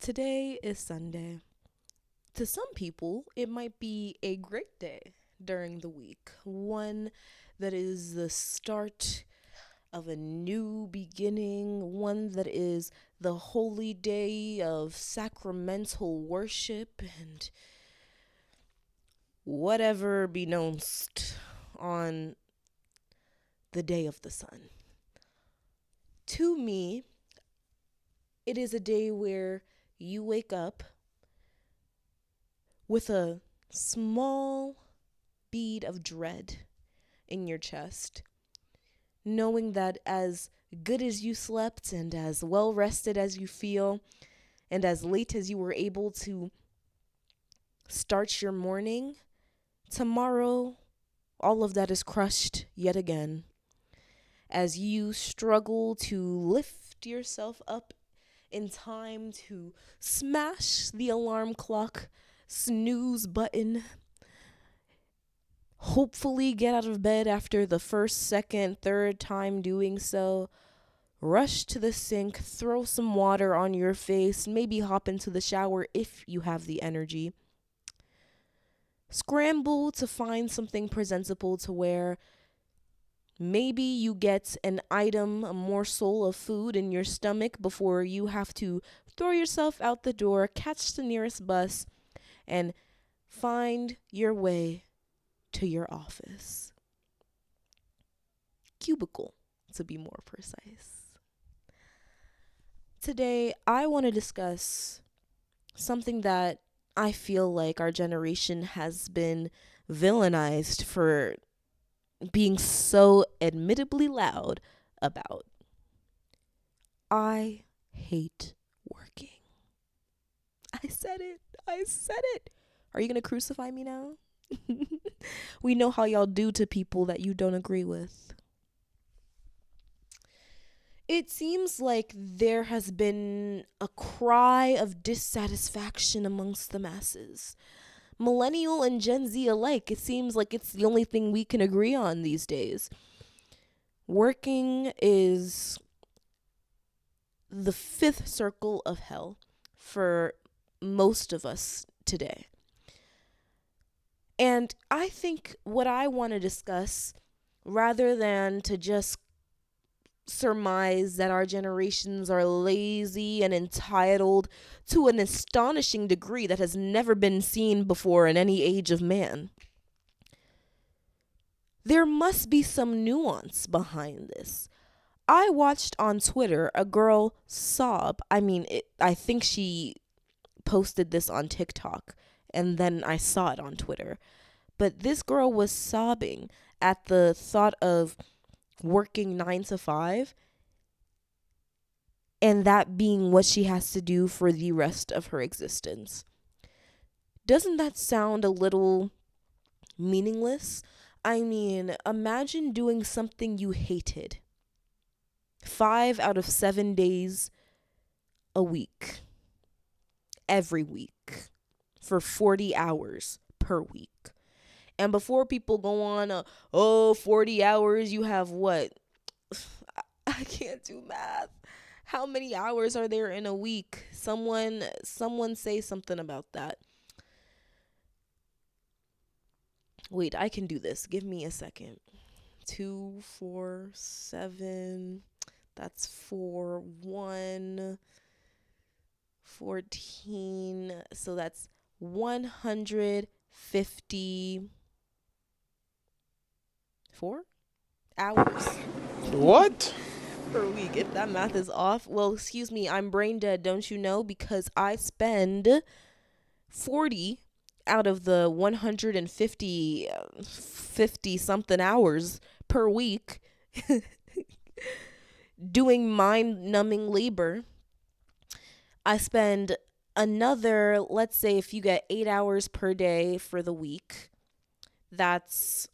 Today is Sunday. To some people, it might be a great day during the week, one that is the start of a new beginning, one that is the holy day of sacramental worship and whatever beknownst on the day of the sun. To me, it is a day where you wake up with a small bead of dread in your chest, knowing that as good as you slept and as well rested as you feel, and as late as you were able to start your morning, tomorrow all of that is crushed yet again as you struggle to lift yourself up in time to smash the alarm clock snooze button, hopefully get out of bed after the first, second, third time doing so, rush to the sink, throw some water on your face, maybe hop into the shower if you have the energy. Scramble to find something presentable to wear. Maybe you get an item, a morsel of food in your stomach before you have to throw yourself out the door, catch the nearest bus, and find your way to your office. Cubicle, to be more precise. Today, I want to discuss something that I feel like our generation has been villainized for being so admittably loud about. I hate working. I said it. I said it. Are you going to crucify me now? We know how y'all do to people that you don't agree with. It seems like there has been a cry of dissatisfaction amongst the masses. Millennial and Gen Z alike, it seems like it's the only thing we can agree on these days. Working is the fifth circle of hell for most of us today. And I think what I want to discuss, rather than to just surmise that our generations are lazy and entitled to an astonishing degree that has never been seen before in any age of man, there must be some nuance behind this. I watched on Twitter a girl sob. I think she posted this on TikTok and then I saw it on Twitter. But this girl was sobbing at the thought of working 9 to 5 and that being what she has to do for the rest of her existence. Doesn't that sound a little meaningless? Imagine doing something you hated 5 out of 7 days a week, every week, for 40 hours per week. And before people go on, 40 hours, you have what? I can't do math. How many hours are there in a week? Someone say something about that. Wait, I can do this. Give me a second. 2, 4, 7. That's 4, 1, 14. So that's 154 hours What? per week. If that math is off, well, excuse me, I'm brain dead, don't you know? Because I spend 40 out of the 150 something hours per week doing mind numbing labor. I spend another, let's say if you get 8 hours per day for the week, that's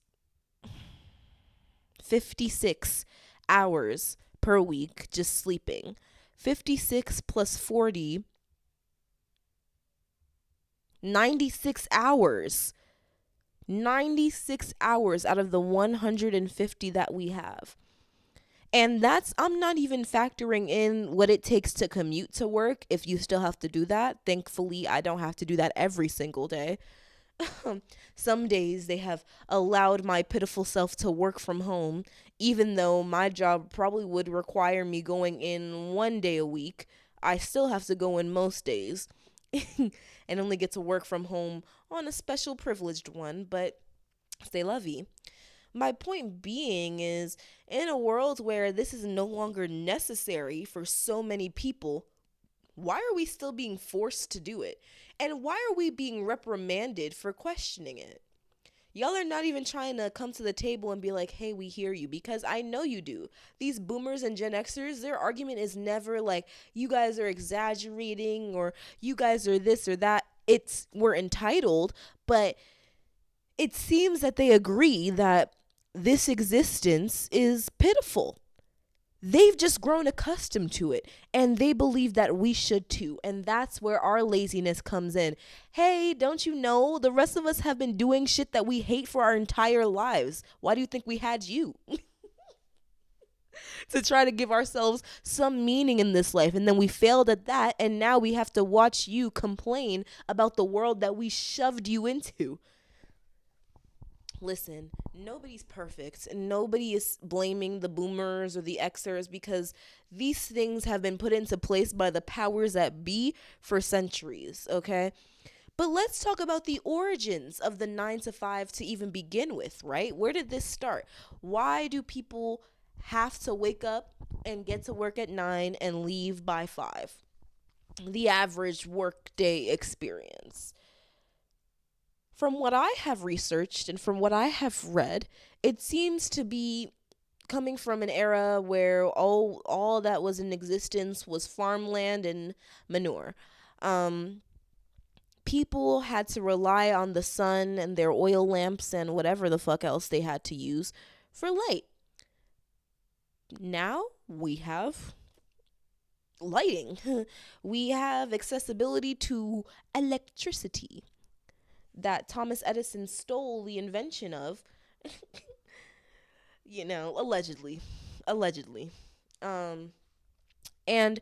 56 hours per week just sleeping. 56 plus 40, 96 hours. 96 hours out of the 150 that we have. And I'm not even factoring in what it takes to commute to work if you still have to do that. Thankfully, I don't have to do that every single day. Some days they have allowed my pitiful self to work from home, even though my job probably would require me going in 1 day a week. I still have to go in most days and only get to work from home on a special privileged one, but stay lovey. My point being is, in a world where this is no longer necessary for so many people, why are we still being forced to do it? And why are we being reprimanded for questioning it? Y'all are not even trying to come to the table and be like, hey, we hear you, because I know you do. These boomers and Gen Xers, their argument is never like, you guys are exaggerating or you guys are this or that. It's, we're entitled, but it seems that they agree that this existence is pitiful. They've just grown accustomed to it and they believe that we should too. And that's where our laziness comes in. Hey, don't you know the rest of us have been doing shit that we hate for our entire lives? Why do you think we had you? To try to give ourselves some meaning in this life. And then we failed at that. And now we have to watch you complain about the world that we shoved you into. Listen, nobody's perfect. Nobody is blaming the boomers or the Xers because these things have been put into place by the powers that be for centuries, okay? But let's talk about the origins of the 9 to 5 to even begin with, right? Where did this start? Why do people have to wake up and get to work at 9 and leave by 5? The average workday experience. From what I have researched and from what I have read, it seems to be coming from an era where all that was in existence was farmland and manure. People had to rely on the sun and their oil lamps and whatever the fuck else they had to use for light. Now we have lighting. We have accessibility to electricity that Thomas Edison stole the invention of, allegedly. Allegedly. And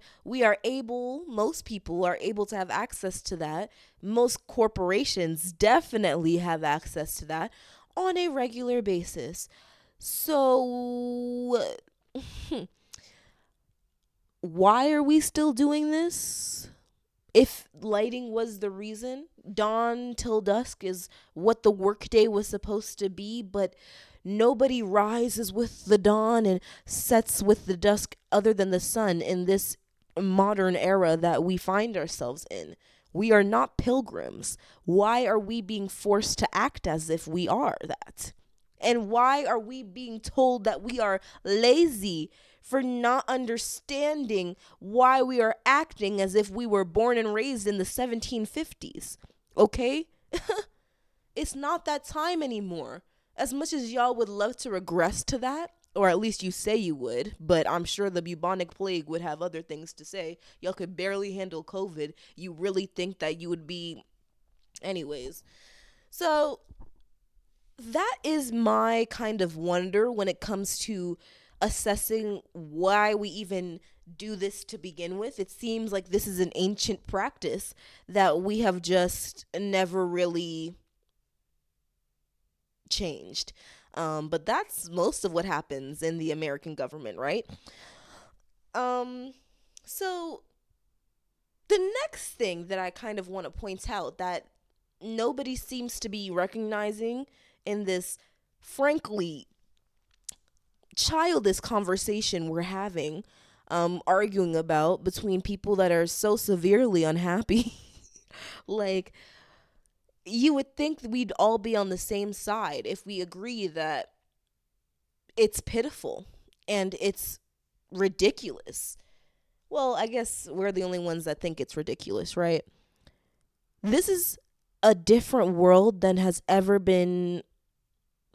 most people are able to have access to that. Most corporations definitely have access to that on a regular basis. So, why are we still doing this? If lighting was the reason, dawn till dusk is what the workday was supposed to be, but nobody rises with the dawn and sets with the dusk other than the sun in this modern era that we find ourselves in. We are not pilgrims. Why are we being forced to act as if we are that? And why are we being told that we are lazy for not understanding why we are acting as if we were born and raised in the 1750s? Okay? It's not that time anymore. As much as y'all would love to regress to that, or at least you say you would, but I'm sure the bubonic plague would have other things to say. Y'all could barely handle COVID. You really think that you would be... Anyways. So that is my kind of wonder when it comes to assessing why we even do this to begin with. It seems like this is an ancient practice that we have just never really changed. But that's most of what happens in the American government, right? So the next thing that I kind of want to point out that nobody seems to be recognizing in this, frankly, childish conversation we're having, arguing about between people that are so severely unhappy. Like, you would think we'd all be on the same side if we agree that it's pitiful and it's ridiculous. Well, I guess we're the only ones that think it's ridiculous, right? This is a different world than has ever been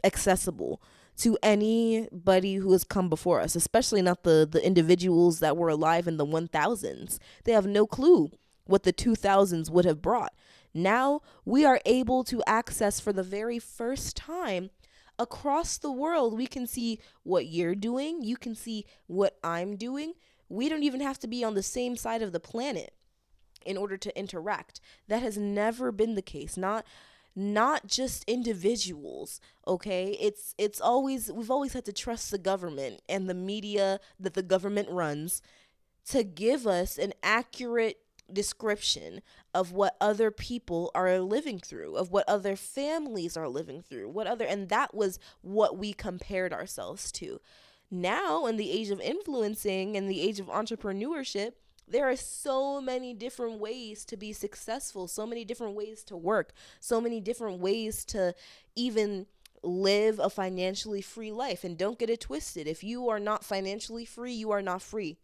accessible to anybody who has come before us, especially not the individuals that were alive in the 1000s. They have no clue what the 2000s would have brought. Now we are able to access for the very first time Across the world, we can see what you're doing, you can see what I'm doing. We don't even have to be on the same side of the planet in order to interact. That has never been the case. Not just individuals, okay? It's always, we've always had to trust the government and the media that the government runs to give us an accurate description of what other people are living through, of what other families are living through, what other, and that was what we compared ourselves to. Now, in the age of influencing and the age of entrepreneurship, there are so many different ways to be successful, so many different ways to work, so many different ways to even live a financially free life. And don't get it twisted. If you are not financially free, you are not free.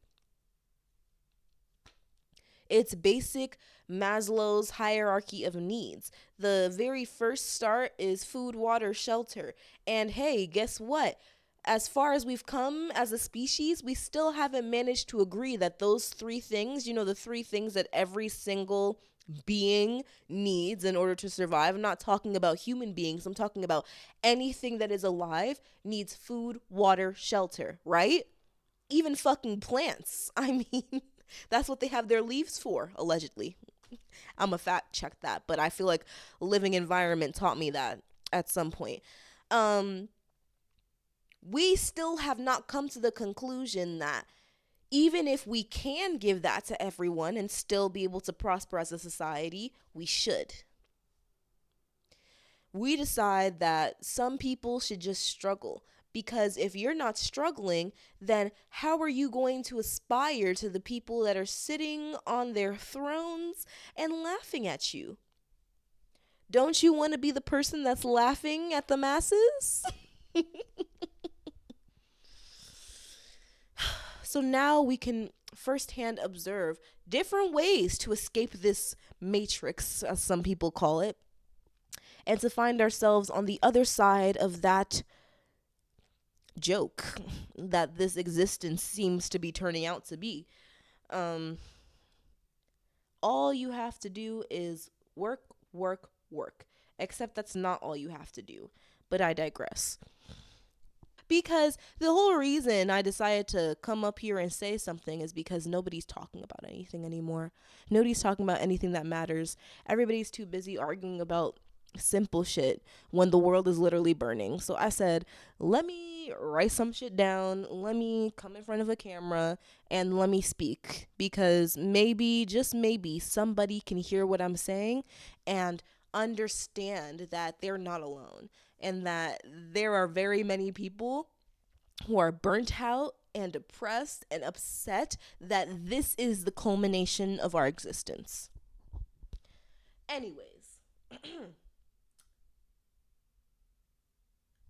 It's basic Maslow's hierarchy of needs. The very first start is food, water, shelter. And hey, guess what? As far as we've come as a species, we still haven't managed to agree that those three things, the three things that every single being needs in order to survive. I'm not talking about human beings, I'm talking about anything that is alive needs food, water, shelter, right? Even fucking plants. I mean, that's what they have their leaves for, allegedly. I'm a fact check that, but I feel like living environment taught me that at some point. Um, we still have not come to the conclusion that even if we can give that to everyone and still be able to prosper as a society, we should. We decide that some people should just struggle. Because if you're not struggling, then how are you going to aspire to the people that are sitting on their thrones and laughing at you? Don't you want to be the person that's laughing at the masses? So now we can firsthand observe different ways to escape this matrix, as some people call it, and to find ourselves on the other side of that joke that this existence seems to be turning out to be. Um, all you have to do is work, work, work. Except that's not all you have to do. But I digress. Because the whole reason I decided to come up here and say something is because nobody's talking about anything anymore. Nobody's talking about anything that matters. Everybody's too busy arguing about simple shit when the world is literally burning. So I said, let me write some shit down. Let me come in front of a camera and let me speak, because maybe, just maybe, somebody can hear what I'm saying and understand that they're not alone, and that there are very many people who are burnt out and depressed and upset that this is the culmination of our existence. Anyways,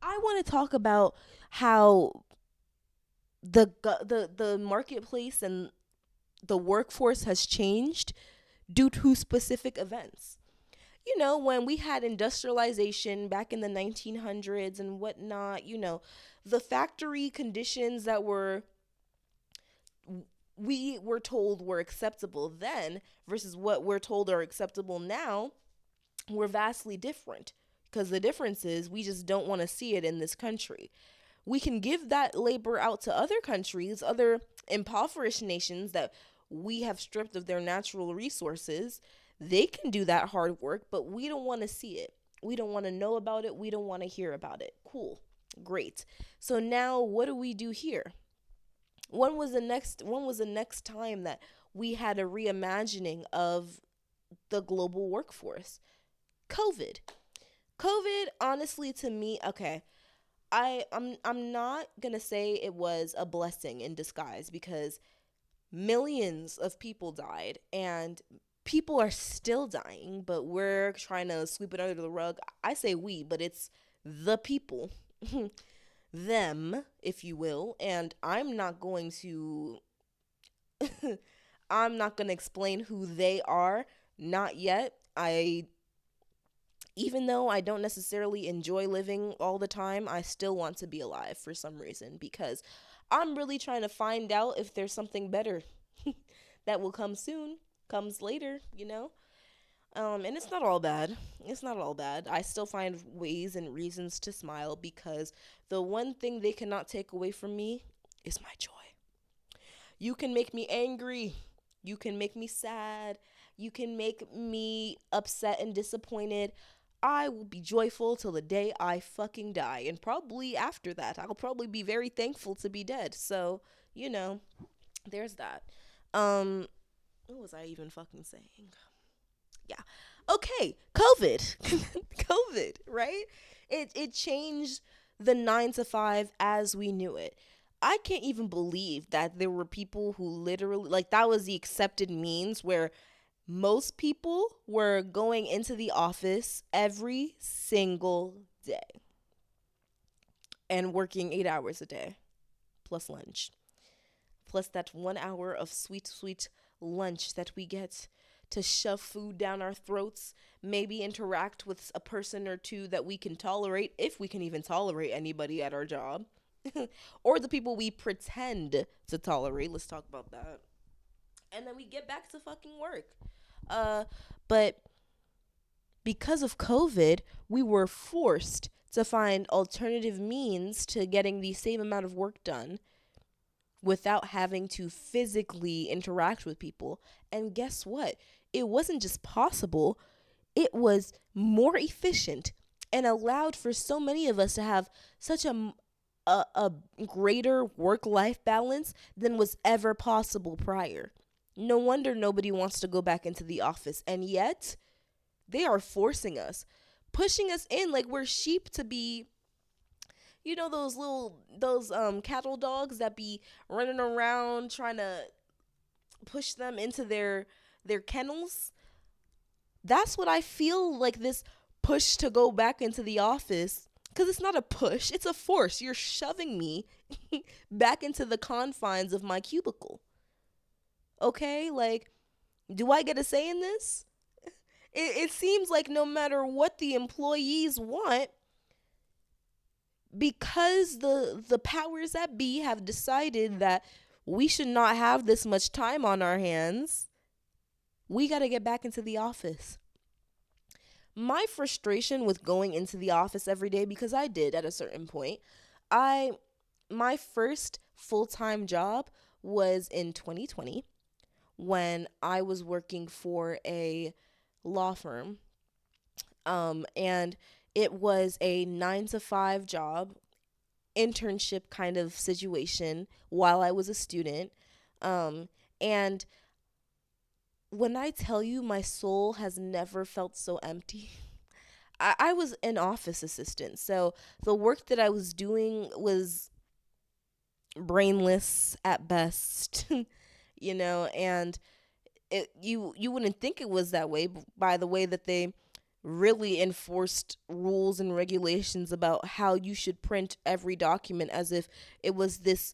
I want to talk about how the marketplace and the workforce has changed due to specific events. When we had industrialization back in the 1900s and whatnot, the factory conditions that we were told were acceptable then versus what we're told are acceptable now were vastly different. Because the difference is we just don't want to see it in this country. We can give that labor out to other countries, other impoverished nations that we have stripped of their natural resources. They can do that hard work, but we don't want to see it. We don't want to know about it. We don't want to hear about it. Cool. Great. So now what do we do here? When was the next time that we had a reimagining of the global workforce? COVID. COVID, honestly, to me, okay, I'm not gonna say it was a blessing in disguise, because millions of people died and people are still dying, but we're trying to sweep it under the rug. I say we, but it's the people. Them, if you will, and I'm not going to explain who they are, not yet. I Even though I don't necessarily enjoy living all the time, I still want to be alive for some reason, because I'm really trying to find out if there's something better that will come soon, comes later. And it's not all bad. It's not all bad. I still find ways and reasons to smile because the one thing they cannot take away from me is my joy. You can make me angry. You can make me sad. You can make me upset and disappointed. I will be joyful till the day I fucking die. And probably after that, I'll probably be very thankful to be dead. So, you know, there's that. Um, what was I even fucking saying? Yeah. Okay, COVID. COVID, right? It changed the 9 to 5 as we knew it. I can't even believe that there were people who literally like that was the accepted means where most people were going into the office every single day and working 8 hours a day plus lunch plus that 1 hour of sweet, sweet lunch that we get to shove food down our throats, maybe interact with a person or two that we can tolerate, if we can even tolerate anybody at our job, or the people we pretend to tolerate. Let's talk about that. And then we get back to fucking work. Uh, but because of COVID, we were forced to find alternative means to getting the same amount of work done without having to physically interact with people. And guess what? It wasn't just possible, it was more efficient and allowed for so many of us to have such a greater work life balance than was ever possible prior. No wonder nobody wants to go back into the office. And yet, they are forcing us, pushing us in like we're sheep to be, you know, those cattle dogs that be running around trying to push them into their kennels. That's what I feel like this push to go back into the office, because it's not a push, it's a force. You're shoving me back into the confines of my cubicle. Okay, like, do I get a say in this? It seems like no matter what the employees want, because the powers that be have decided that we should not have this much time on our hands, we got to get back into the office. My frustration with going into the office every day, because I did at a certain point, I my first full-time job was in 2020 when I was working for a law firm. And it was a 9 to 5 job, internship kind of situation while I was a student. And when I tell you my soul has never felt so empty, I was an office assistant. So the work that I was doing was brainless at best, you know, and you wouldn't think it was that way by the way that they really enforced rules and regulations about how you should print every document as if it was this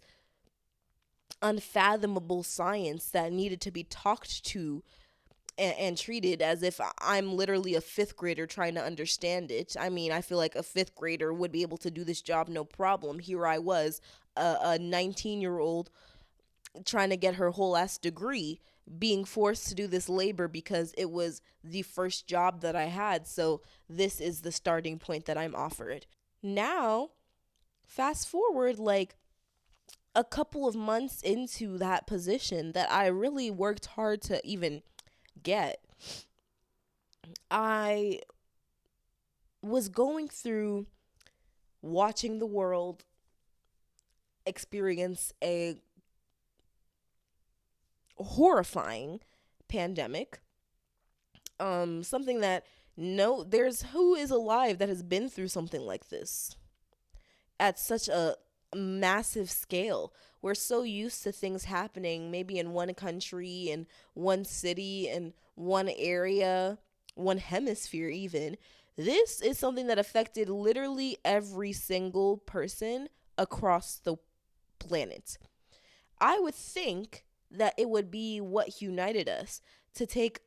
unfathomable science that needed to be talked to and treated as if I'm literally a fifth grader trying to understand it. I mean, I feel like a fifth grader would be able to do this job no problem. Here I was, a 19-year-old trying to get her whole ass degree, being forced to do this labor because it was the first job that I had. So this is the starting point that I'm offered. Now, fast forward like a couple of months into that position that I really worked hard to even get, I was going through watching the world experience a horrifying pandemic. Something that no there's who is alive that has been through something like this at such a massive scale. We're so used to things happening maybe in one country, in one city, in one area, one hemisphere even. This is something that affected literally every single person across the planet. I would think that it would be what united us to take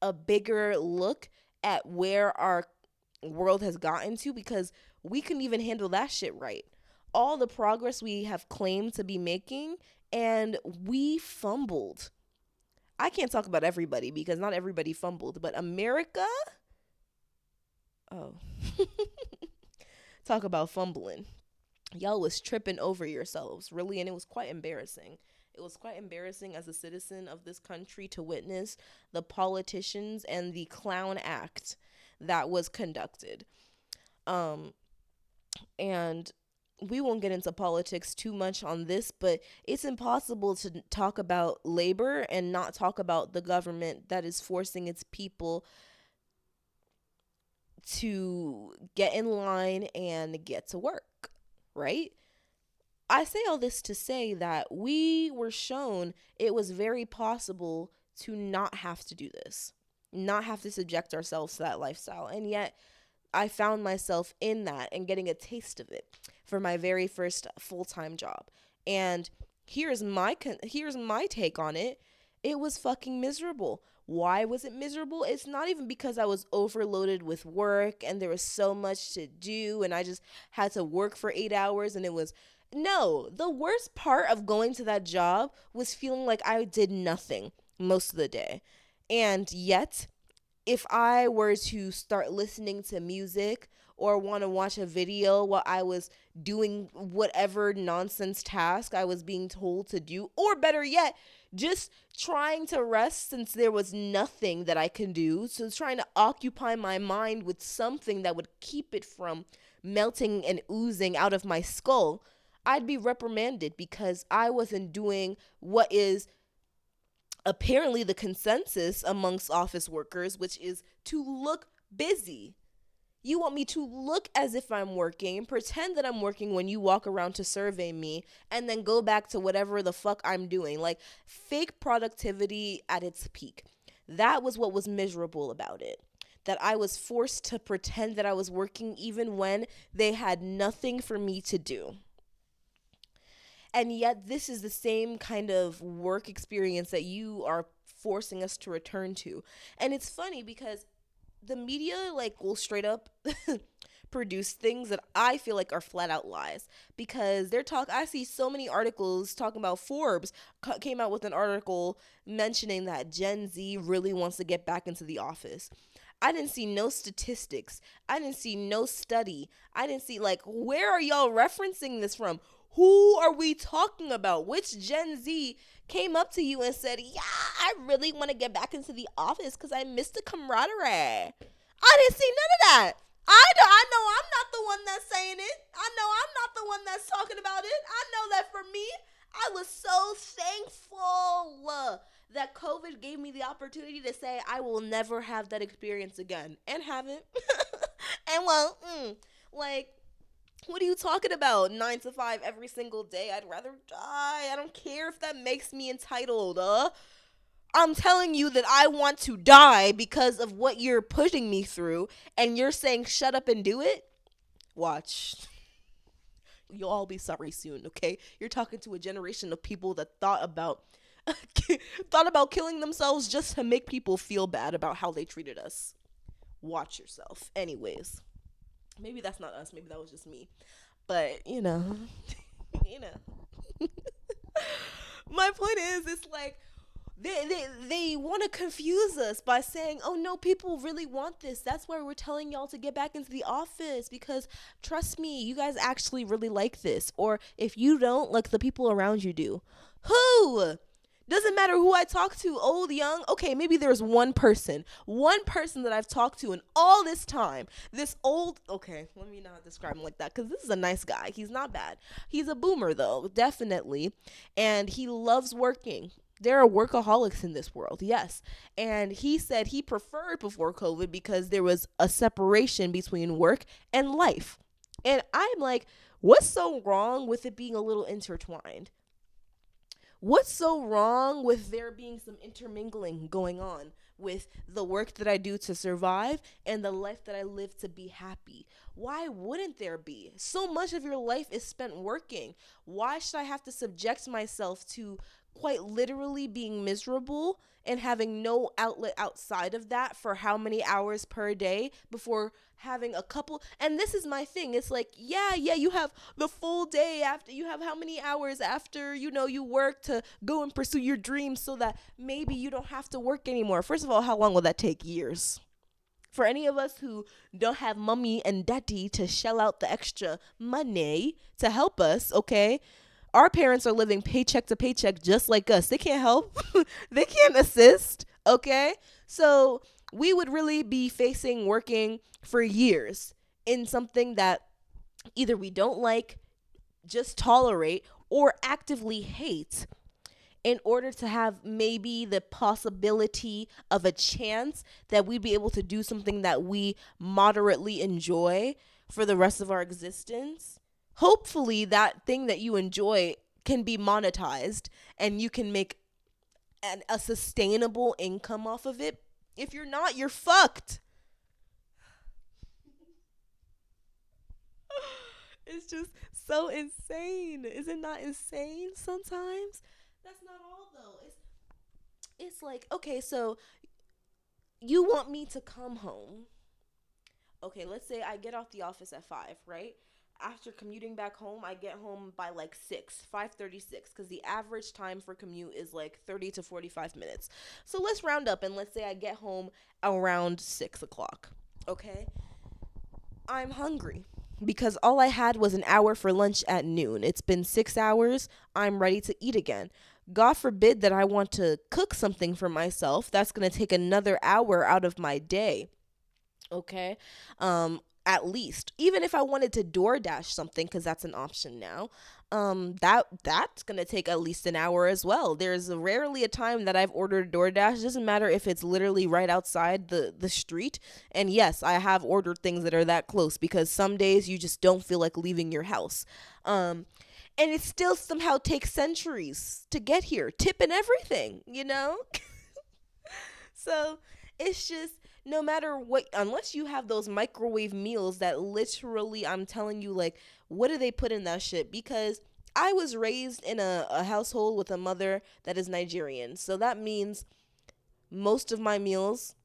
a bigger look at where our world has gotten to, because we couldn't even handle that shit right. All the progress we have claimed to be making, and we fumbled. I can't talk about everybody because not everybody fumbled, but America, oh, talk about fumbling. Y'all was tripping over yourselves, really, and it was quite embarrassing. It was quite embarrassing as a citizen of this country to witness the politicians and the clown act that was conducted. Um, and we won't get into politics too much on this, but it's impossible to talk about labor and not talk about the government that is forcing its people to get in line and get to work, right? I say all this to say that we were shown it was very possible to not have to do this, not have to subject ourselves to that lifestyle. And yet, I found myself in that and getting a taste of it for my very first full-time job. And here's my take on it. It was fucking miserable. Why was it miserable? It's not even because I was overloaded with work and there was so much to do and I just had to work for 8 hours and it was no, the worst part of going to that job was feeling like I did nothing most of the day. And yet, if I were to start listening to music or want to watch a video while I was doing whatever nonsense task I was being told to do, or better yet, just trying to rest since there was nothing that I can do, so trying to occupy my mind with something that would keep it from melting and oozing out of my skull, I'd be reprimanded because I wasn't doing what is apparently the consensus amongst office workers, which is to look busy. You want me to look as if I'm working and pretend that I'm working when you walk around to survey me and then go back to whatever the fuck I'm doing. Like fake productivity at its peak. That was what was miserable about it. That I was forced to pretend that I was working even when they had nothing for me to do. And yet this is the same kind of work experience that you are forcing us to return to. And it's funny because the media like will straight up produce things that I feel like are flat out lies because I see so many articles talking about Forbes came out with an article mentioning that Gen Z really wants to get back into the office. I didn't see no statistics. I didn't see no study. I didn't see like where are y'all referencing this from? Who are we talking about? Which Gen Z came up to you and said, "Yeah, I really want to get back into the office because I miss the camaraderie." I didn't see none of that. I know I'm not the one that's saying it. I know I'm not the one that's talking about it. I know that for me, I was so thankful that COVID gave me the opportunity to say I will never have that experience again, and haven't. And well, like what are you talking about? 9 to 5 every single day. I'd rather die. I don't care if that makes me entitled. I'm telling you that I want to die because of what you're pushing me through, and you're saying shut up and do it? Watch. You'll all be sorry soon, okay? You're talking to a generation of people that thought about killing themselves just to make people feel bad about how they treated us. Watch yourself. Anyways. Maybe that's not us. Maybe that was just me. But, you know. My point is, it's like, they want to confuse us by saying, oh no, people really want this. That's why we're telling y'all to get back into the office because trust me, you guys actually really like this. Or if you don't, like the people around you do. Who? Doesn't matter who I talk to, old, young. Okay, maybe there's one person that I've talked to in all this time. This old, okay, let me not describe him like that because this is a nice guy. He's not bad. He's a boomer though, definitely. And he loves working. There are workaholics in this world, yes. And he said he preferred before COVID because there was a separation between work and life. And I'm like, what's so wrong with it being a little intertwined? What's so wrong with there being some intermingling going on with the work that I do to survive and the life that I live to be happy? Why wouldn't there be? So much of your life is spent working. Why should I have to subject myself to quite literally being miserable and having no outlet outside of that for how many hours per day before having a couple. And this is my thing, it's like, yeah, you have the full day, after you have how many hours after you work to go and pursue your dreams so that maybe you don't have to work anymore. First of all, how long will that take? Years. For any of us who don't have mommy and daddy to shell out the extra money to help us, okay? Our parents are living paycheck to paycheck just like us. They can't help, they can't assist, okay? So we would really be facing working for years in something that either we don't like, just tolerate, or actively hate in order to have maybe the possibility of a chance that we'd be able to do something that we moderately enjoy for the rest of our existence. Hopefully, that thing that you enjoy can be monetized and you can make a sustainable income off of it. If you're not, you're fucked. It's just so insane. Is it not insane sometimes? That's not all though. It's like, okay, so you want me to come home. Okay, let's say I get off the office at 5, right? After commuting back home, I get home by like 6, 5:36, because the average time for commute is like 30 to 45 minutes. So let's round up and let's say I get home around 6 o'clock. Okay? I'm hungry because all I had was an hour for lunch at noon. It's been 6 hours. I'm ready to eat again. God forbid that I want to cook something for myself. That's going to take another hour out of my day. Okay. At least, even if I wanted to DoorDash something, because that's an option now, that's gonna take at least an hour as well. There's rarely a time that I've ordered DoorDash. It doesn't matter if it's literally right outside the street. And yes, I have ordered things that are that close because some days you just don't feel like leaving your house. And it still somehow takes centuries to get here, tip and everything. So it's just, no matter what, unless you have those microwave meals that literally, I'm telling you, like, what do they put in that shit? Because I was raised in a household with a mother that is Nigerian. So that means most of my meals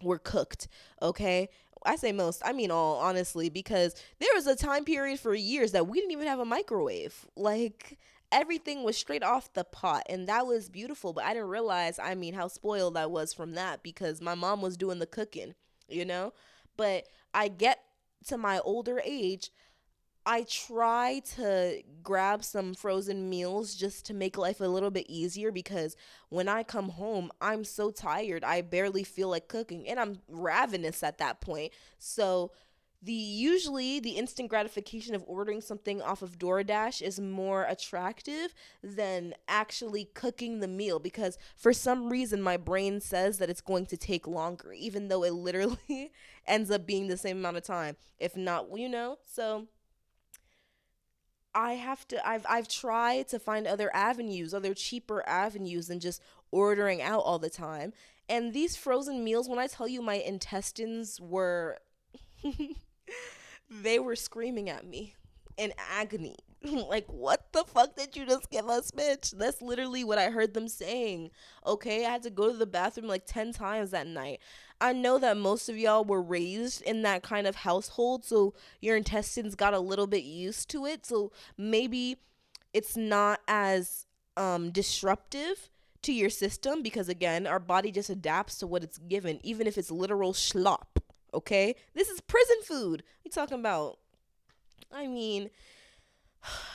were cooked, okay? I say most, I mean all, honestly, because there was a time period for years that we didn't even have a microwave. Like, everything was straight off the pot, and that was beautiful, but I didn't realize, I mean, how spoiled I was from that because my mom was doing the cooking, you know? But I get to my older age, I try to grab some frozen meals just to make life a little bit easier because when I come home, I'm so tired. I barely feel like cooking and I'm ravenous at that point. So, the instant gratification of ordering something off of DoorDash is more attractive than actually cooking the meal because for some reason my brain says that it's going to take longer even though it literally ends up being the same amount of time, if not. So I've tried to find other avenues, other cheaper avenues than just ordering out all the time. And these frozen meals, when I tell you my intestines were they were screaming at me in agony. Like, what the fuck did you just give us, bitch? That's literally what I heard them saying. Okay, I had to go to the bathroom like 10 times that night. I know that most of y'all were raised in that kind of household, so your intestines got a little bit used to it. So maybe it's not as disruptive to your system because again, our body just adapts to what it's given, even if it's literal slop. Okay? This is prison food. We talking about. I mean,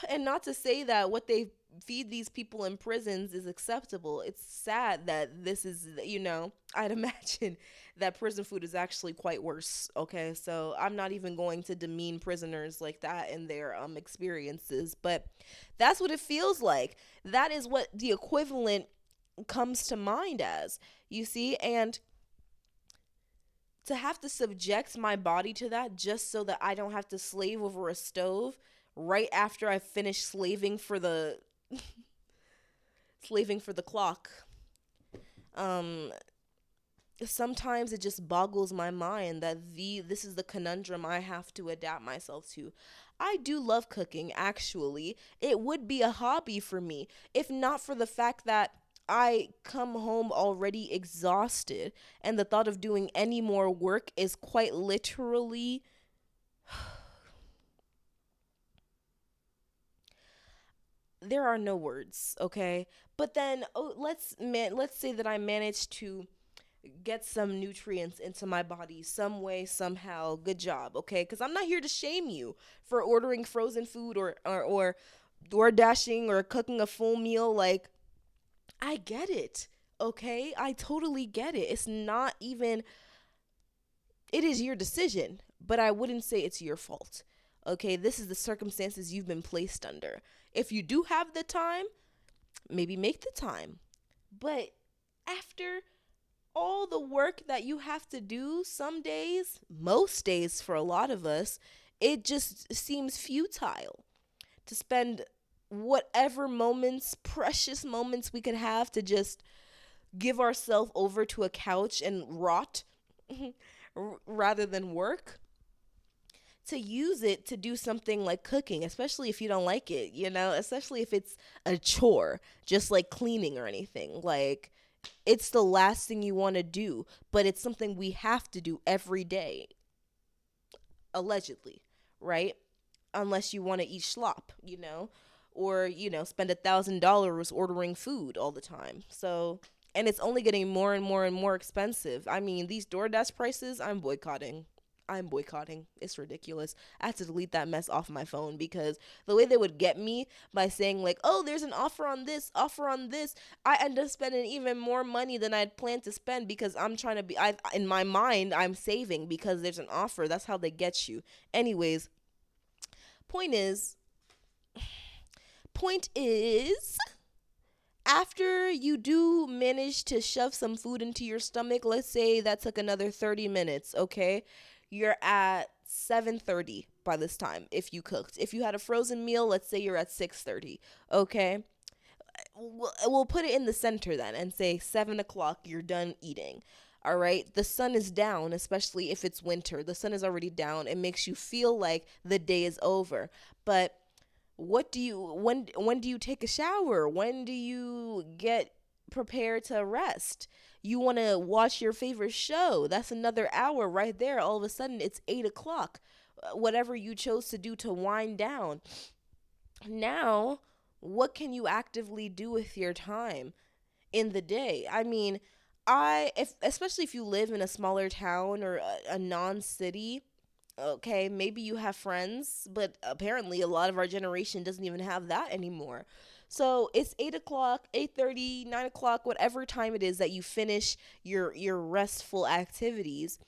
and not to say that what they feed these people in prisons is acceptable. It's sad that this is. I'd imagine that prison food is actually quite worse. Okay, so I'm not even going to demean prisoners like that and their experiences, but that's what it feels like. That is what the equivalent comes to mind as. You see, and to have to subject my body to that just so that I don't have to slave over a stove right after I finish slaving for the clock. Um sometimes it just boggles my mind that this is the conundrum I have to adapt myself to. I do love cooking, actually. It would be a hobby for me if not for the fact that I come home already exhausted, and the thought of doing any more work is quite literally, there are no words, okay? But then, oh, let's say that I managed to get some nutrients into my body some way, somehow. Good job, okay? Because I'm not here to shame you for ordering frozen food, or door dashing or cooking a full meal. Like, I get it, okay? I totally get it. It's not even, it is your decision, but I wouldn't say it's your fault. Okay, this is the circumstances you've been placed under. If you do have the time, maybe make the time. But after all the work that you have to do, some days, most days for a lot of us, it just seems futile to spend whatever moments, precious moments we could have to just give ourselves over to a couch and rot rather than work, to use it to do something like cooking, especially if you don't like it, especially if it's a chore, just like cleaning or anything. Like, it's the last thing you want to do, but it's something we have to do every day, allegedly, right? Unless you want to eat slop, or, spend $1,000 ordering food all the time. So, and it's only getting more and more and more expensive. I mean, these DoorDash prices, I'm boycotting. It's ridiculous. I had to delete that mess off my phone because the way they would get me by saying, like, oh, there's an offer on this, I end up spending even more money than I'd planned to spend because I'm trying to be, in my mind, I'm saving because there's an offer. That's how they get you. Anyways, point is, point is, after you do manage to shove some food into your stomach, let's say that took another 30 minutes, okay? You're at 7:30 by this time if you cooked. If you had a frozen meal, let's say you're at 6:30, okay? We'll put it in the center then and say 7 o'clock, you're done eating. All right, the sun is down, especially if it's winter. The sun is already down. It makes you feel like the day is over. But when do you take a shower? When do you get prepared to rest? You want to watch your favorite show. That's another hour right there. All of a sudden it's 8 o'clock. Whatever you chose to do to wind down. Now, what can you actively do with your time in the day? I mean, if especially if you live in a smaller town or a non-city, okay, maybe you have friends, but apparently a lot of our generation doesn't even have that anymore. So it's 8 o'clock, 8:30, 9 o'clock, whatever time it is that you finish your restful activities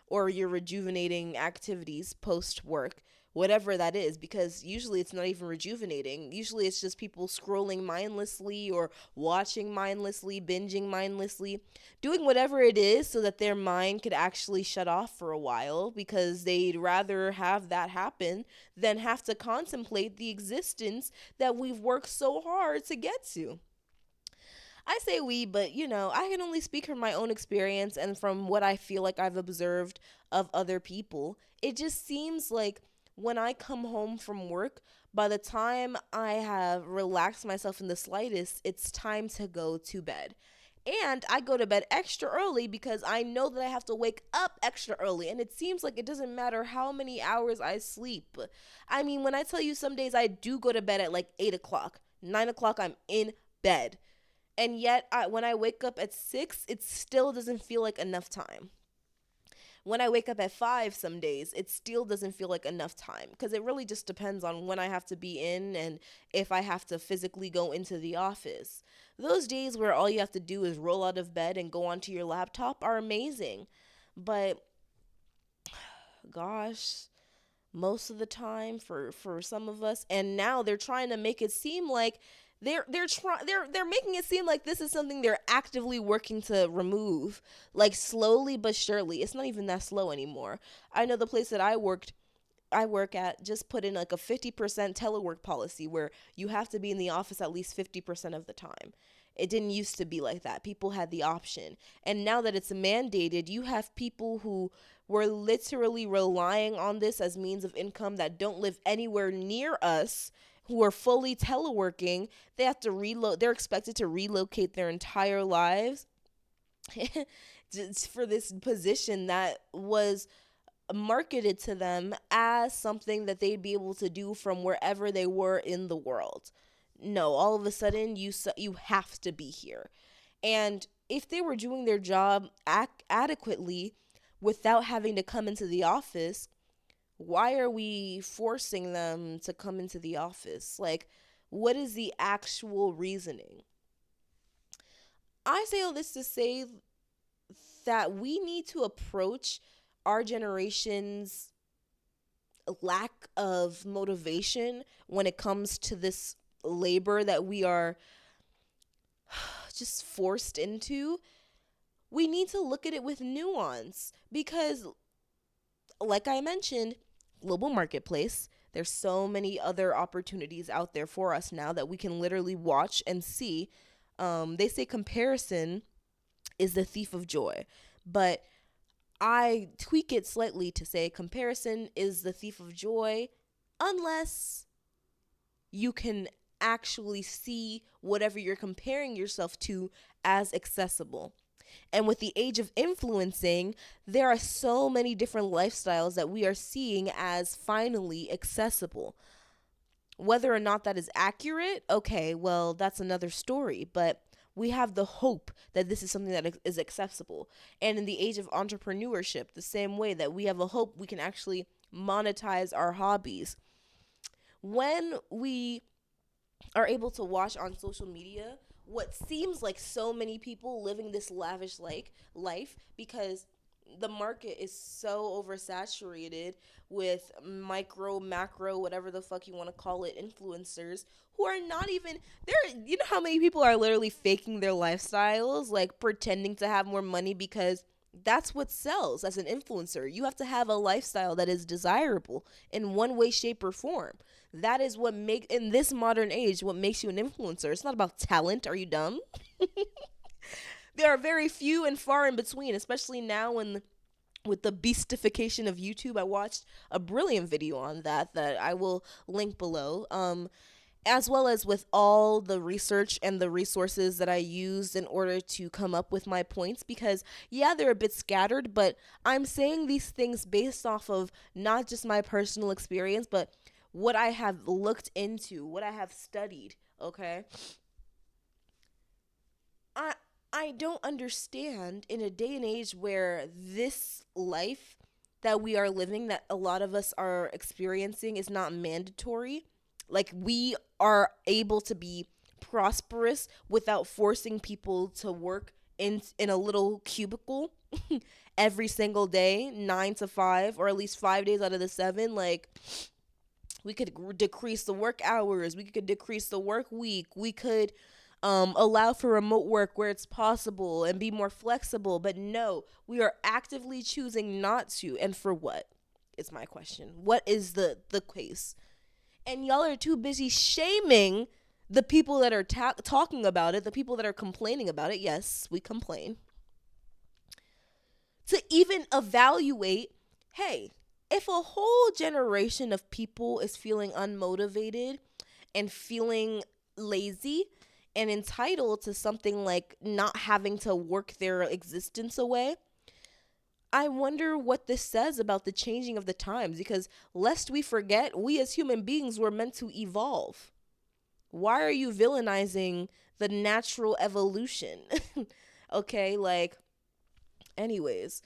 or your rejuvenating activities post work, whatever that is, because usually it's not even rejuvenating. Usually it's just people scrolling mindlessly or watching mindlessly, binging mindlessly, doing whatever it is so that their mind could actually shut off for a while because they'd rather have that happen than have to contemplate the existence that we've worked so hard to get to. I say we, but I can only speak from my own experience and from what I feel like I've observed of other people. It just seems like when I come home from work, by the time I have relaxed myself in the slightest, it's time to go to bed. And I go to bed extra early because I know that I have to wake up extra early. And it seems like it doesn't matter how many hours I sleep. I mean, when I tell you some days I do go to bed at like 8 o'clock, 9 o'clock, I'm in bed. And yet, when I wake up at 6, it still doesn't feel like enough time. When I wake up at 5 some days, it still doesn't feel like enough time because it really just depends on when I have to be in and if I have to physically go into the office. Those days where all you have to do is roll out of bed and go onto your laptop are amazing. But gosh, most of the time for some of us, and now they're trying to make it seem like they're making it seem like this is something they're actively working to remove, like slowly but surely. It's not even that slow anymore. I know the place that I work at just put in like a 50% telework policy where you have to be in the office at least 50% of the time. It didn't used to be like that. People had the option. And now that it's mandated, you have people who were literally relying on this as means of income that don't live anywhere near us, who are fully teleworking. They have to reload, they're expected to relocate their entire lives for this position that was marketed to them as something that they'd be able to do from wherever they were in the world. No, all of a sudden you have to be here. And if they were doing their job adequately without having to come into the office, why are we forcing them to come into the office? Like, what is the actual reasoning? I say all this to say that we need to approach our generation's lack of motivation when it comes to this labor that we are just forced into. We need to look at it with nuance because, like I mentioned, global marketplace, there's so many other opportunities out there for us now that we can literally watch and see. They say comparison is the thief of joy, but I tweak it slightly to say comparison is the thief of joy unless you can actually see whatever you're comparing yourself to as accessible. And with the age of influencing, there are so many different lifestyles that we are seeing as finally accessible. Whether or not that is accurate, okay, well, that's another story. But we have the hope that this is something that is accessible. And in the age of entrepreneurship, the same way that we have a hope we can actually monetize our hobbies. When we are able to watch on social media what seems like so many people living this lavish like life because the market is so oversaturated with micro, macro, whatever the fuck you want to call it, influencers who are not even there. You know how many people are literally faking their lifestyles, like pretending to have more money because that's what sells as an influencer. You have to have a lifestyle that is desirable in one way, shape, or form. That is what make in this modern age what makes you an influencer. It's not about talent. Are you dumb? There are very few and far in between, especially now when with the beastification of YouTube. I watched a brilliant video on that I will link below. As well as with all the research and the resources that I used in order to come up with my points, because yeah, they're a bit scattered, but I'm saying these things based off of not just my personal experience, but what I have looked into, what I have studied, okay? I I don't understand in a day and age where this life that we are living, that a lot of us are experiencing, is not mandatory. Like, we are able to be prosperous without forcing people to work in a little cubicle every single day, 9 to 5, or at least 5 days out of the 7. Like, we could decrease the work hours, we could decrease the work week, we could allow for remote work where it's possible and be more flexible. But no, we are actively choosing not to. And for what is my question? What is the case? And y'all are too busy shaming the people that are talking about it, the people that are complaining about it. Yes, we complain. To even evaluate, hey, if a whole generation of people is feeling unmotivated and feeling lazy and entitled to something like not having to work their existence away, I wonder what this says about the changing of the times, because lest we forget, we as human beings were meant to evolve. Why are you villainizing the natural evolution? Okay, like, anyways,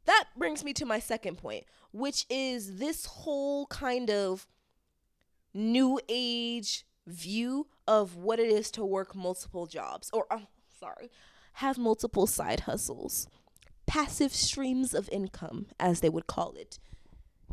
that brings me to my second point, which is this whole kind of new age view of what it is to work multiple jobs, or have multiple side hustles, passive streams of income, as they would call it.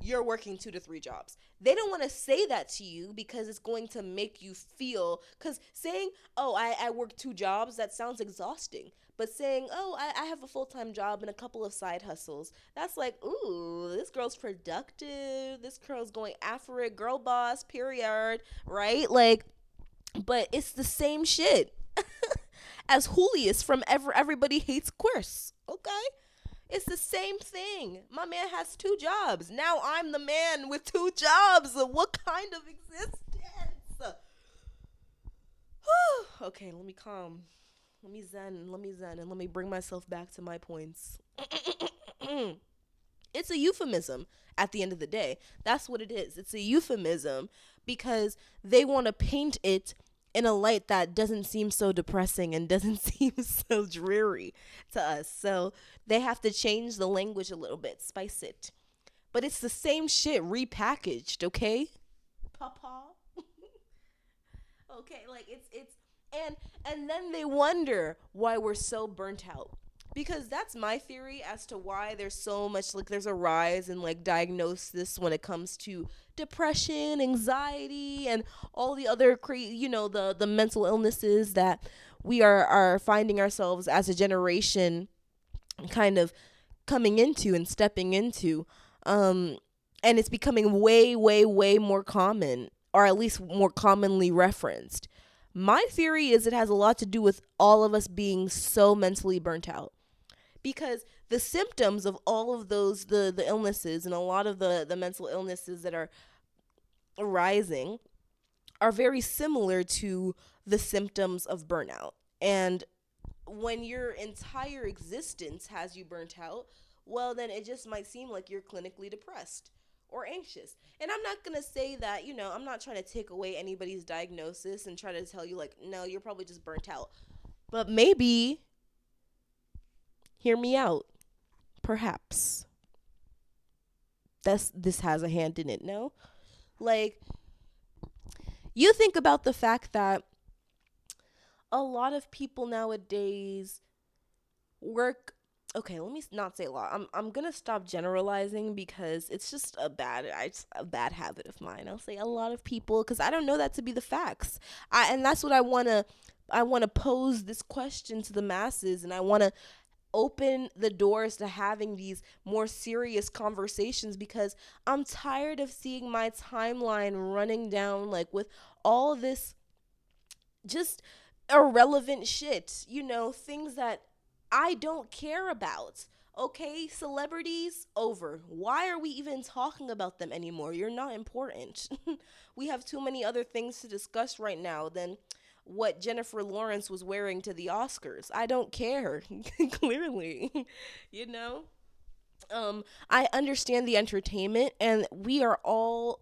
You're working 2 to 3 jobs. They don't want to say that to you because it's going to make you feel, because saying, oh, I work 2 jobs, that sounds exhausting. But saying, oh, I have a full-time job and a couple of side hustles, that's like, ooh, this girl's productive. This girl's going after it. Girl boss, period. Right? Like, but it's the same shit. as Julius from Everybody Hates Chris. Okay? It's the same thing. My man has two jobs. Now I'm the man with two jobs. What kind of existence? Okay, let me calm. Let me zen, and let me bring myself back to my points. It's a euphemism at the end of the day. That's what it is. It's a euphemism because they want to paint it in a light that doesn't seem so depressing and doesn't seem so dreary to us. So they have to change the language a little bit, spice it. But it's the same shit repackaged, okay? Papa. Okay, like it's and then they wonder why we're so burnt out, because that's my theory as to why there's so much, like, there's a rise in like diagnosis when it comes to depression, anxiety, and all the other the mental illnesses that we are finding ourselves as a generation kind of coming into and stepping into. um and it's becoming way, way, way more common, or at least more commonly referenced. My theory is it has a lot to do with all of us being so mentally burnt out, because the symptoms of all of those, the illnesses and a lot of the mental illnesses that are arising, are very similar to the symptoms of burnout. And when your entire existence has you burnt out, well, then it just might seem like you're clinically depressed or anxious. And I'm not going to say that, I'm not trying to take away anybody's diagnosis and try to tell you, like, no, you're probably just burnt out. But maybe, hear me out, perhaps this has a hand in it, no? Like, you think about the fact that a lot of people nowadays work, okay, let me not say a lot. I'm gonna stop generalizing because it's just a bad habit of mine. I'll say a lot of people because I don't know that to be the facts. And that's what I wanna pose this question to the masses, and I wanna open the doors to having these more serious conversations, because I'm tired of seeing my timeline running down like with all this just irrelevant shit, things that I don't care about. Okay, celebrities, over. Why are we even talking about them anymore? You're not important. We have too many other things to discuss right now than what Jennifer Lawrence was wearing to the Oscars. I don't care. Clearly. you know? I understand the entertainment, and we are all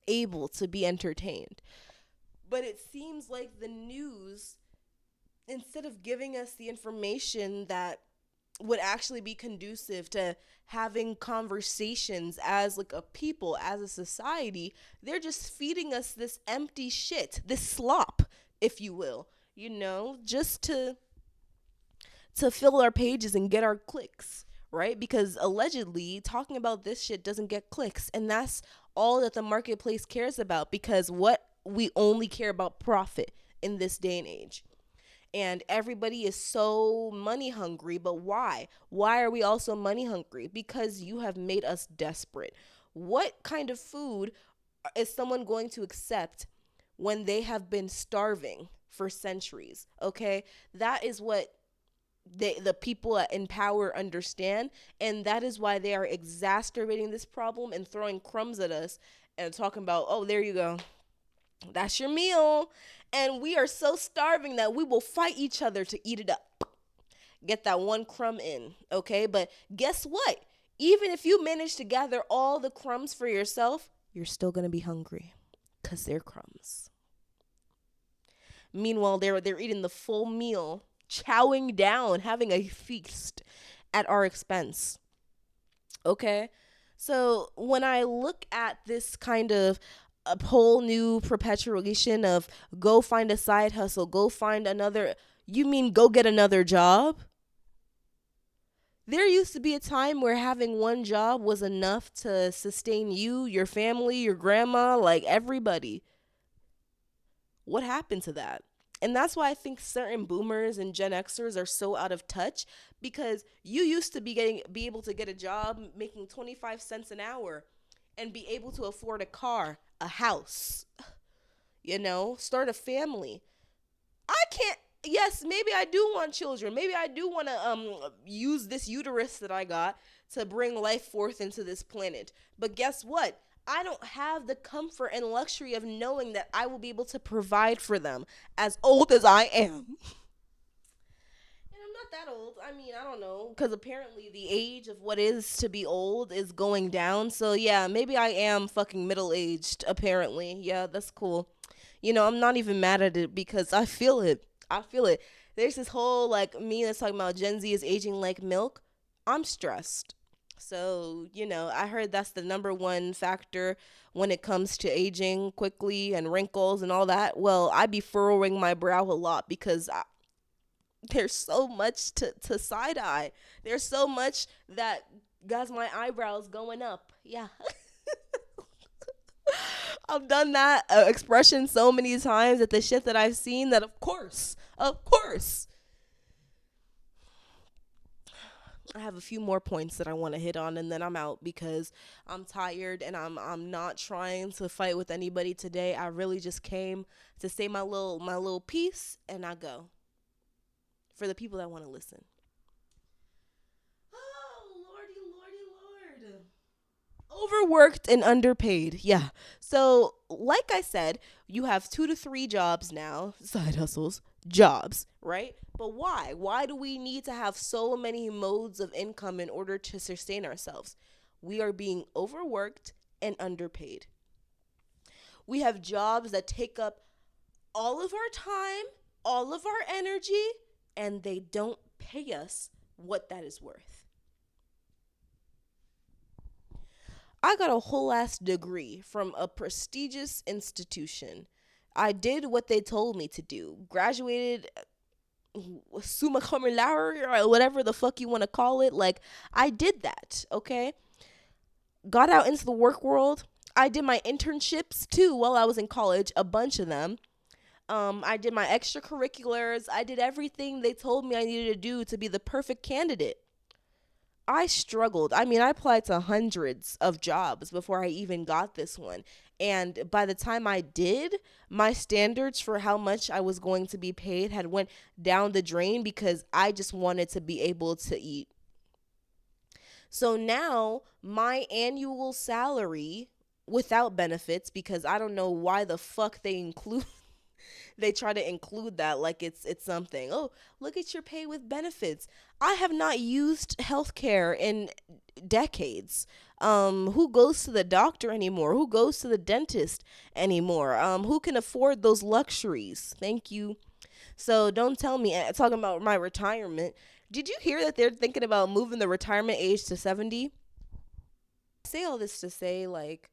able to be entertained. But it seems like the news, instead of giving us the information that would actually be conducive to having conversations as like a people, as a society, they're just feeding us this empty shit, this slop, if you will, just to fill our pages and get our clicks, right? Because allegedly talking about this shit doesn't get clicks, and that's all that the marketplace cares about, because what we only care about profit in this day and age. And everybody is so money hungry, but why? Why are we also money hungry? Because you have made us desperate. What kind of food is someone going to accept when they have been starving for centuries? Okay? That is what the people in power understand, and that is why they are exacerbating this problem and throwing crumbs at us and talking about, oh, there you go, that's your meal. And we are so starving that we will fight each other to eat it up, get that one crumb in. Okay, but guess what, even if you manage to gather all the crumbs for yourself, you're still gonna be hungry because they're crumbs. Meanwhile, they're eating the full meal, chowing down, having a feast at our expense. Okay? So when I look at this kind of a whole new perpetuation of go find a side hustle, go find another, you mean go get another job? There used to be a time where having one job was enough to sustain you, your family, your grandma, like everybody. What happened to that? And that's why I think certain boomers and Gen Xers are so out of touch, because you used to be able to get a job making 25 cents an hour and be able to afford a car, a house, start a family. I can't, yes, maybe I do want children. Maybe I do want to use this uterus that I got to bring life forth into this planet. But guess what? I don't have the comfort and luxury of knowing that I will be able to provide for them as old as I am. And I'm not that old. I mean, I don't know. Because apparently the age of what is to be old is going down. So, yeah, maybe I am fucking middle aged, apparently. Yeah, that's cool. I'm not even mad at it because I feel it. I feel it. There's this whole, like, me that's talking about Gen Z is aging like milk. I'm stressed. So, I heard that's the number one factor when it comes to aging quickly and wrinkles and all that. Well, I be furrowing my brow a lot because there's so much to side eye. There's so much that got my eyebrows going up. Yeah. I've done that expression so many times at the shit that I've seen that of course, I have a few more points that I want to hit on and then I'm out because I'm tired and I'm not trying to fight with anybody today. I really just came to say my little piece and I go for the people that want to listen. Oh, lordy, lordy, lord. Overworked and underpaid. Yeah. So, like I said, you have 2 to 3 jobs now, side hustles, jobs, right? But why? Why do we need to have so many modes of income in order to sustain ourselves? We are being overworked and underpaid. We have jobs that take up all of our time, all of our energy, and they don't pay us what that is worth. I got a whole ass degree from a prestigious institution. I did what they told me to do. Graduated summa cum laude or whatever the fuck you want to call it. Like, I did that, okay? Got out into the work world. I did my internships too while I was in college, a bunch of them. I did my extracurriculars. I did everything they told me I needed to do to be the perfect candidate. I struggled. I mean, I applied to hundreds of jobs before I even got this one. And by the time I did, my standards for how much I was going to be paid had went down the drain because I just wanted to be able to eat. So now my annual salary without benefits, because I don't know why the fuck they try to include that like it's something. Oh, look at your pay with benefits. I have not used healthcare in decades. Who goes to the doctor anymore? Who goes to the dentist anymore? Who can afford those luxuries? Thank you. So don't tell me talking about my retirement. Did you hear that they're thinking about moving the retirement age to 70? I say all this to say, like,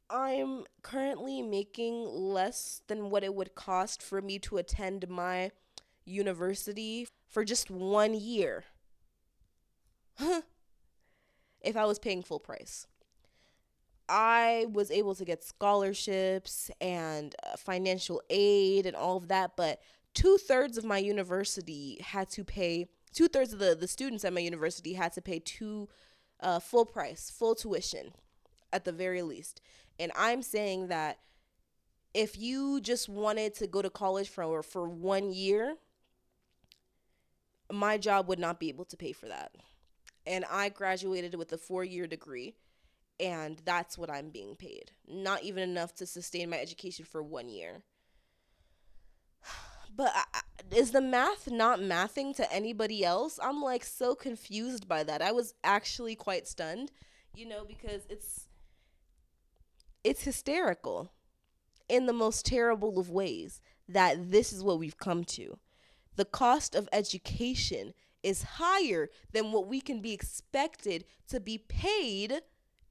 I'm currently making less than what it would cost for me to attend my university for just 1 year if I was paying full price. I was able to get scholarships and financial aid and all of that, but 2/3 of my university had to pay, 2/3 of the students at my university had to pay full price, full tuition at the very least. And I'm saying that if you just wanted to go to college for 1 year, my job would not be able to pay for that. And I graduated with a 4 year degree, and that's what I'm being paid. Not even enough to sustain my education for 1 year. But is the math not mathing to anybody else? I'm like so confused by that. I was actually quite stunned, because it's hysterical in the most terrible of ways that this is what we've come to. The cost of education is higher than what we can be expected to be paid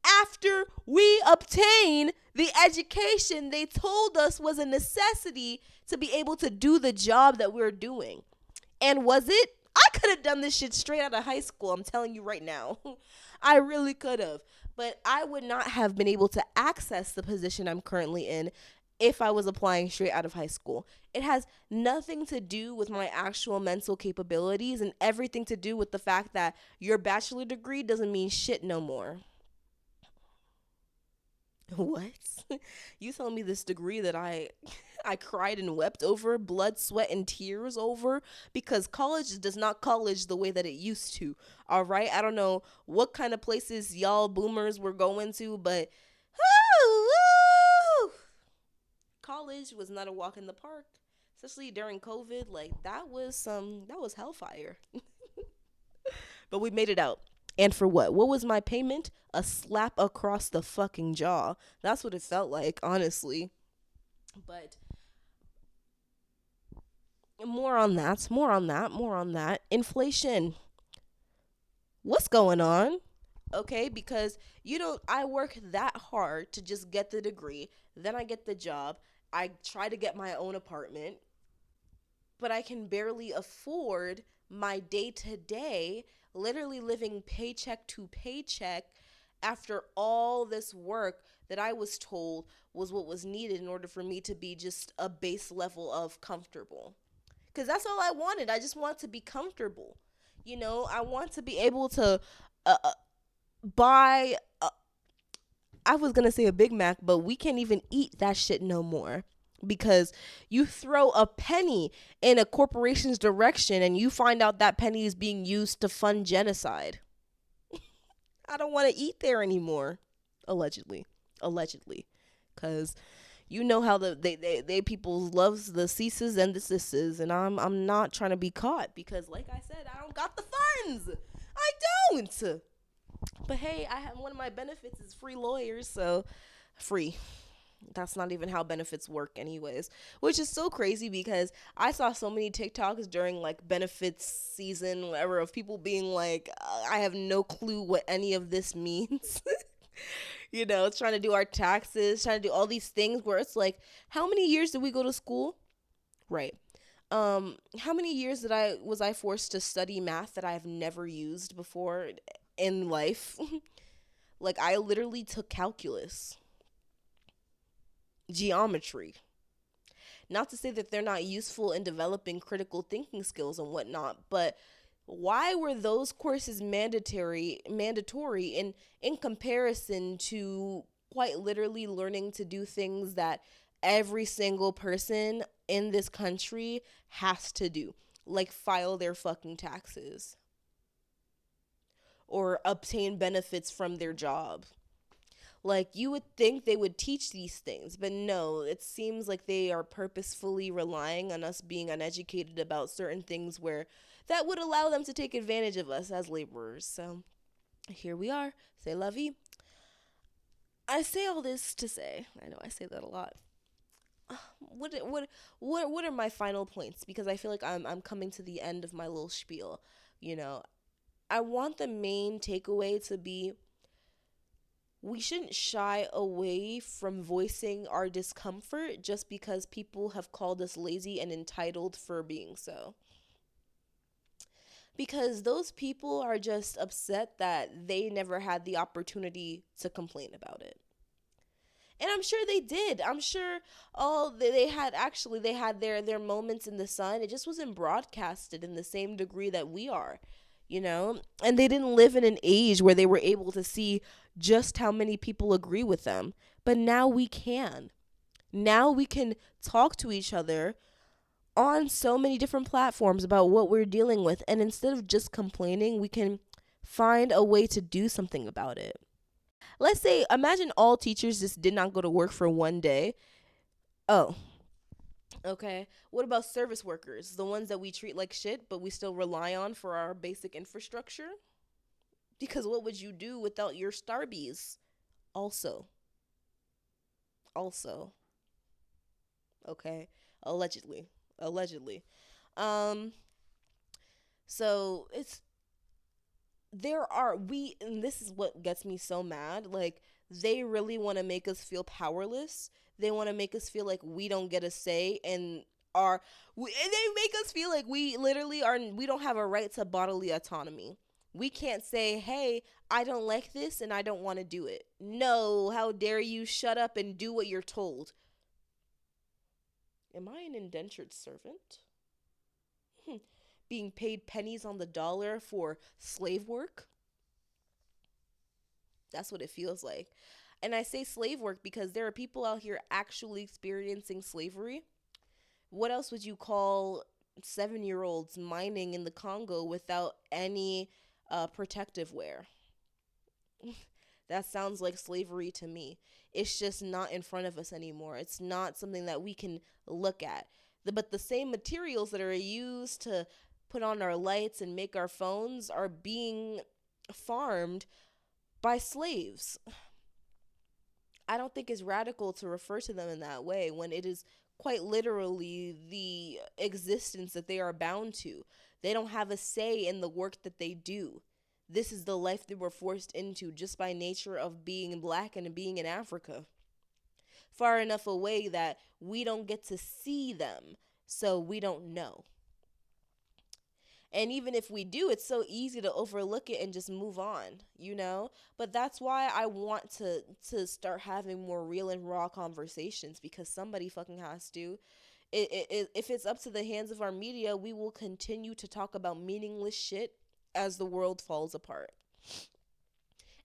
after we obtain the education they told us was a necessity to be able to do the job that we're doing. And was it? I could have done this shit straight out of high school. I'm telling you right now. I really could have. But I would not have been able to access the position I'm currently in if I was applying straight out of high school. It has nothing to do with my actual mental capabilities and everything to do with the fact that your bachelor degree doesn't mean shit no more. What? You telling me this degree that I cried and wept over, blood, sweat, and tears over, because college does not college the way that it used to. All right, I don't know what kind of places y'all boomers were going to, but woo, college was not a walk in the park, especially during COVID. Like that was hellfire. But we made it out. And for what? What was my payment? A slap across the fucking jaw. That's what it felt like, honestly. But more on that, more on that, more on that. Inflation. What's going on? Okay, because I work that hard to just get the degree, then I get the job. I try to get my own apartment, but I can barely afford my day to day, literally living paycheck to paycheck after all this work that I was told was what was needed in order for me to be just a base level of comfortable. Because that's all I wanted. I just want to be comfortable. I want to be able to buy, I was going to say a Big Mac, but we can't even eat that shit no more because you throw a penny in a corporation's direction and you find out that penny is being used to fund genocide. I don't want to eat there anymore. Allegedly. Allegedly. Because you know how they people loves the ceases and the sisses, and I'm not trying to be caught because like I said, I don't got the funds. I don't. But hey, I have one of my benefits is free lawyers, so free. That's not even how benefits work anyways, which is so crazy because I saw so many TikToks during like benefits season whatever of people being like, I have no clue what any of this means. Trying to do our taxes, trying to do all these things where it's like, how many years did we go to school? Right. How many years did I forced to study math that I've never used before in life? Like I literally took calculus, geometry. Not to say that they're not useful in developing critical thinking skills and whatnot, but why were those courses mandatory in comparison to quite literally learning to do things that every single person in this country has to do, like file their fucking taxes or obtain benefits from their job? Like, you would think they would teach these things, but no, it seems like they are purposefully relying on us being uneducated about certain things where that would allow them to take advantage of us as laborers. So, here we are. Say la vie. I say all this to say, I know I say that a lot. What are my final points? Because I feel like I'm coming to the end of my little spiel. You know, I want the main takeaway to be we shouldn't shy away from voicing our discomfort just because people have called us lazy and entitled for being so. Because those people are just upset that they never had the opportunity to complain about it. And I'm sure they did. I'm sure they had actually they had their moments in the sun. It just wasn't broadcasted in the same degree that we are, And they didn't live in an age where they were able to see just how many people agree with them. But now we can. Now we can talk to each other on so many different platforms about what we're dealing with, and instead of just complaining, we can find a way to do something about it. Let's say, imagine all teachers just did not go to work for one day. Oh, okay. What about service workers? The ones that we treat like shit, but we still rely on for our basic infrastructure? Because what would you do without your Starbies? Also, also, okay. Allegedly. Allegedly. Um, so it's there are we and this is what gets me so mad. Like, they really want to make us feel powerless. They want to make us feel like we don't get a say and they make us feel like we literally are we don't have a right to bodily autonomy. We can't say, hey, I don't like this and I don't want to do it. No, how dare you shut up and do what you're told. Am I an indentured servant? Being paid pennies on the dollar for slave work? That's what it feels like. And I say slave work because there are people out here actually experiencing slavery. What else would you call 7 year olds mining in the Congo without any protective wear? That sounds like slavery to me. It's just not in front of us anymore. It's not something that we can look at. But the same materials that are used to put on our lights and make our phones are being farmed by slaves. I don't think it's radical to refer to them in that way when it is quite literally the existence that they are bound to. They don't have a say in the work that they do. This is the life they were forced into just by nature of being black and being in Africa. Far enough away that we don't get to see them, so we don't know. And even if we do, it's so easy to overlook it and just move on, you know? But that's why I want to start having more real and raw conversations, because somebody fucking has to. If it's up to the hands of our media, we will continue to talk about meaningless shit as the world falls apart.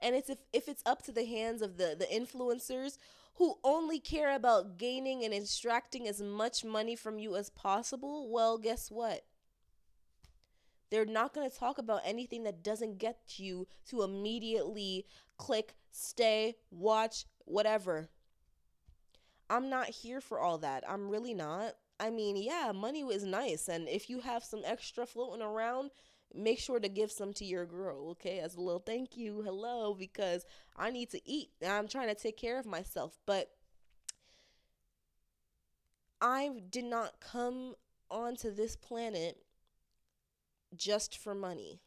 And if it's up to the hands of the influencers who only care about gaining and extracting as much money from you as possible, well, guess what? They're not going to talk about anything that doesn't get you to immediately click, stay, watch, whatever. I'm not here for all that. I'm really not. I mean, yeah, money is nice. And if you have some extra floating around, make sure to give some to your girl, okay? As a little thank you, hello, because I need to eat. And I'm trying to take care of myself. But I did not come onto this planet just for money.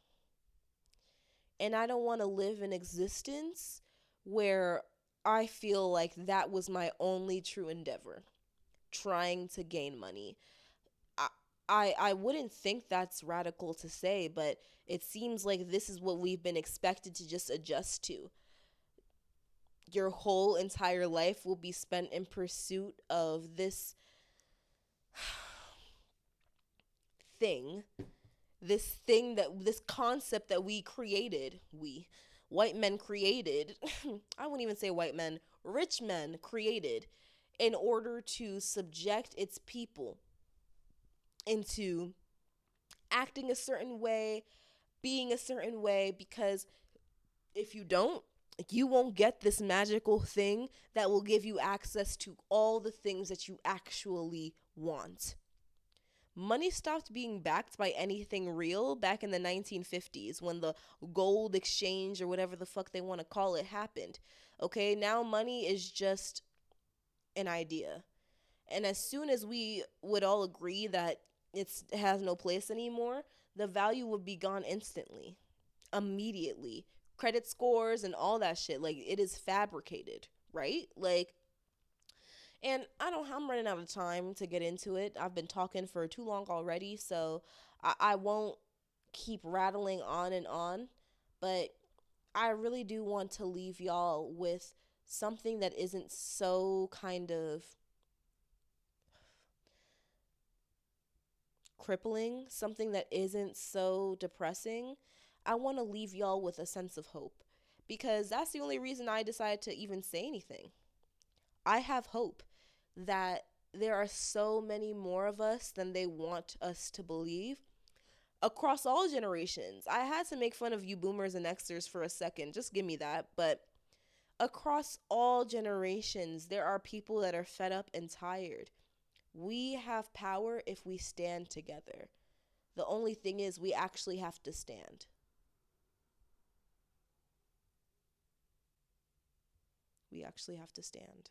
And I don't want to live an existence where I feel like that was my only true endeavor, trying to gain money. I, I wouldn't think that's radical to say, but it seems like this is what we've been expected to just adjust to. Your whole entire life will be spent in pursuit of this thing, this concept that we created, we white men created. I wouldn't even say white men, rich men created, in order to subject its people into acting a certain way, being a certain way, because if you don't, you won't get this magical thing that will give you access to all the things that you actually want. Money stopped being backed by anything real back in the 1950s when the gold exchange, or whatever the fuck they want to call it, happened. Okay, now money is just an idea. And as soon as we would all agree that it has no place anymore, the value would be gone instantly, immediately. Credit scores and all that shit, like, it is fabricated, right? Like, and I'm running out of time to get into it. I've been talking for too long already, so I won't keep rattling on and on. But I really do want to leave y'all with something that isn't so kind of crippling, something that isn't so depressing. I want to leave y'all with a sense of hope, because that's the only reason I decided to even say anything. I have hope that there are so many more of us than they want us to believe across all generations. I had to make fun of you boomers and Xers for a second. Just give me that. But across all generations, there are people that are fed up and tired. We have power if we stand together. The only thing is, we actually have to stand. We actually have to stand.